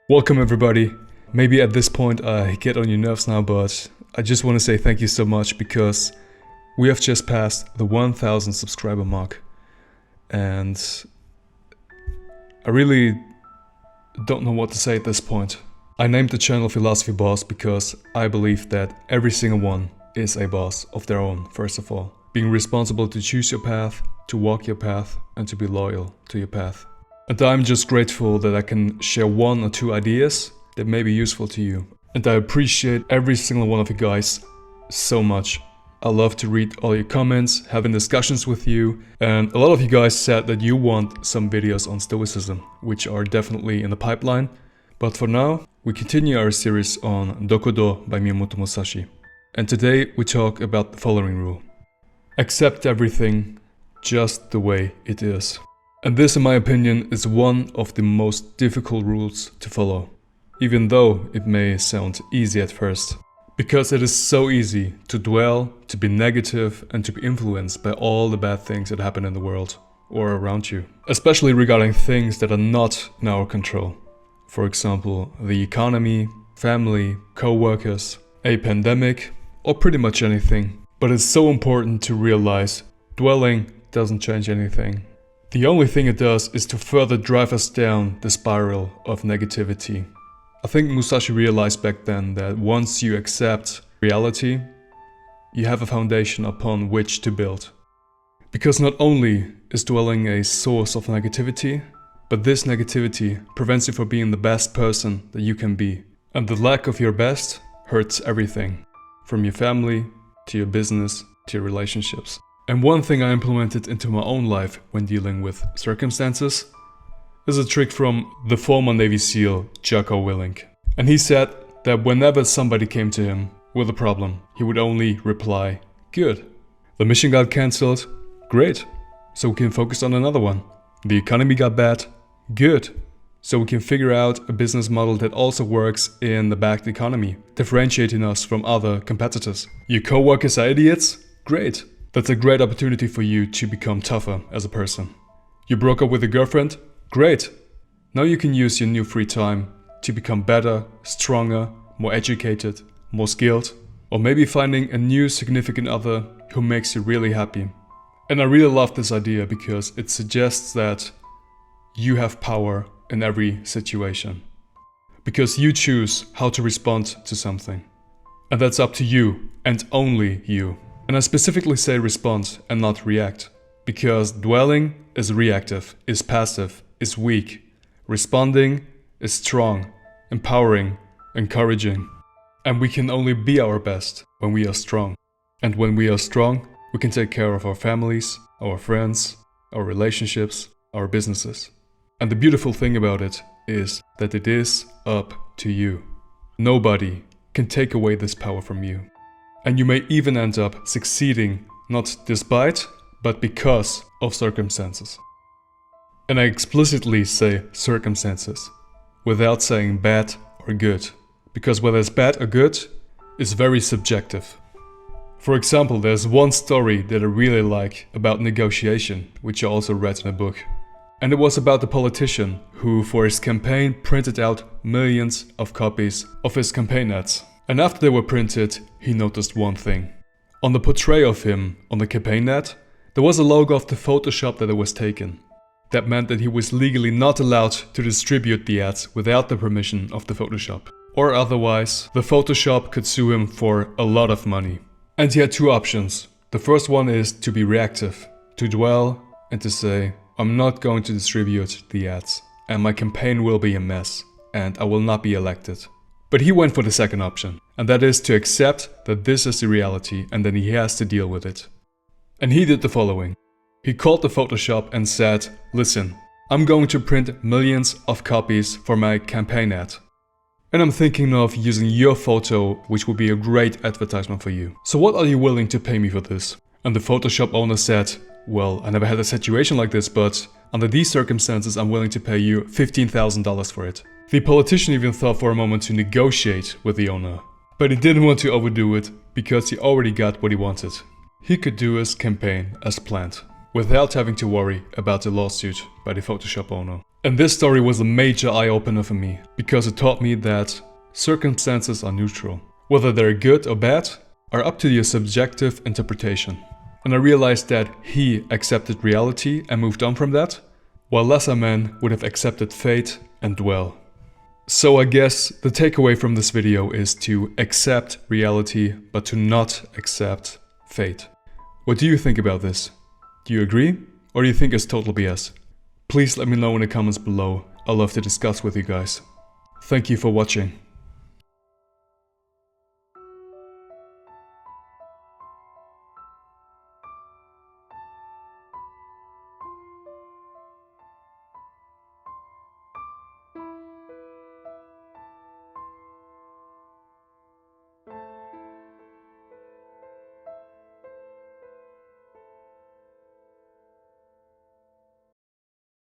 Welcome everybody. Maybe at this point I get on your nerves now, but I just want to say thank you so much because we have just passed the 1000 subscriber mark. And I really don't know what to say at this point. I named the channel Philosophy Boss because I believe that every single one is a boss of their own, first of all. Being responsible to choose your path, to walk your path, and to be loyal to your path. And I'm just grateful that I can share one or two ideas that may be useful to you. And I appreciate every single one of you guys so much. I love to read all your comments, having discussions with you. And a lot of you guys said that you want some videos on Stoicism, which are definitely in the pipeline. But for now, we continue our series on Dokkodo by Miyamoto Musashi. And today we talk about the following rule. Accept everything just the way it is. And this, in my opinion, is one of the most difficult rules to follow, even though it may sound easy at first. Because it is so easy to dwell, to be negative, and to be influenced by all the bad things that happen in the world or around you. Especially regarding things that are not in our control. For example, the economy, family, co-workers, a pandemic, or pretty much anything. But it's so important to realize dwelling doesn't change anything. The only thing it does is to further drive us down the spiral of negativity. I think Musashi realized back then that once you accept reality, you have a foundation upon which to build. Because not only is dwelling a source of negativity, but this negativity prevents you from being the best person that you can be. And the lack of your best hurts everything, from your family, to your business, to your relationships. And one thing I implemented into my own life when dealing with circumstances is a trick from the former Navy SEAL Jocko Willink. And he said that whenever somebody came to him with a problem, he would only reply, "Good. The mission got cancelled? Great. So we can focus on another one. The economy got bad? Good. So we can figure out a business model that also works in the backed economy, differentiating us from other competitors. Your co-workers are idiots? Great. That's a great opportunity for you to become tougher as a person. You broke up with a girlfriend? Great! Now you can use your new free time to become better, stronger, more educated, more skilled, or maybe finding a new significant other who makes you really happy. And I really love this idea because it suggests that you have power in every situation. Because you choose how to respond to something. And that's up to you and only you. And I specifically say respond and not react, because dwelling is reactive, is passive, is weak. Responding is strong, empowering, encouraging. And we can only be our best when we are strong. And when we are strong, we can take care of our families, our friends, our relationships, our businesses. And the beautiful thing about it is that it is up to you. Nobody can take away this power from you. And you may even end up succeeding, not despite, but because of circumstances. And I explicitly say circumstances, without saying bad or good. Because whether it's bad or good is very subjective. For example, there's one story that I really like about negotiation, which I also read in a book. And it was about the politician who, for his campaign, printed out millions of copies of his campaign ads. And after they were printed, he noticed one thing. On the portrait of him on the campaign ad, there was a logo of the Photoshop that it was taken. That meant that he was legally not allowed to distribute the ads without the permission of the Photoshop. Or otherwise, the Photoshop could sue him for a lot of money. And he had two options. The first one is to be reactive, to dwell and to say, I'm not going to distribute the ads, and my campaign will be a mess, and I will not be elected. But he went for the second option, and that is to accept that this is the reality and then he has to deal with it. And he did the following. He called the Photoshop and said, listen, I'm going to print millions of copies for my campaign ad. And I'm thinking of using your photo, which would be a great advertisement for you. So what are you willing to pay me for this? And the Photoshop owner said, well, I never had a situation like this, but under these circumstances, I'm willing to pay you $15,000 for it. The politician even thought for a moment to negotiate with the owner. But he didn't want to overdo it because he already got what he wanted. He could do his campaign as planned, without having to worry about the lawsuit by the Photoshop owner. And this story was a major eye-opener for me, because it taught me that circumstances are neutral. Whether they're good or bad are up to your subjective interpretation. And I realized that he accepted reality and moved on from that, while lesser men would have accepted fate and dwell. So I guess the takeaway from this video is to accept reality, but to not accept fate. What do you think about this? Do you agree? Or do you think it's total BS? Please let me know in the comments below. I'd love to discuss with you guys. Thank you for watching.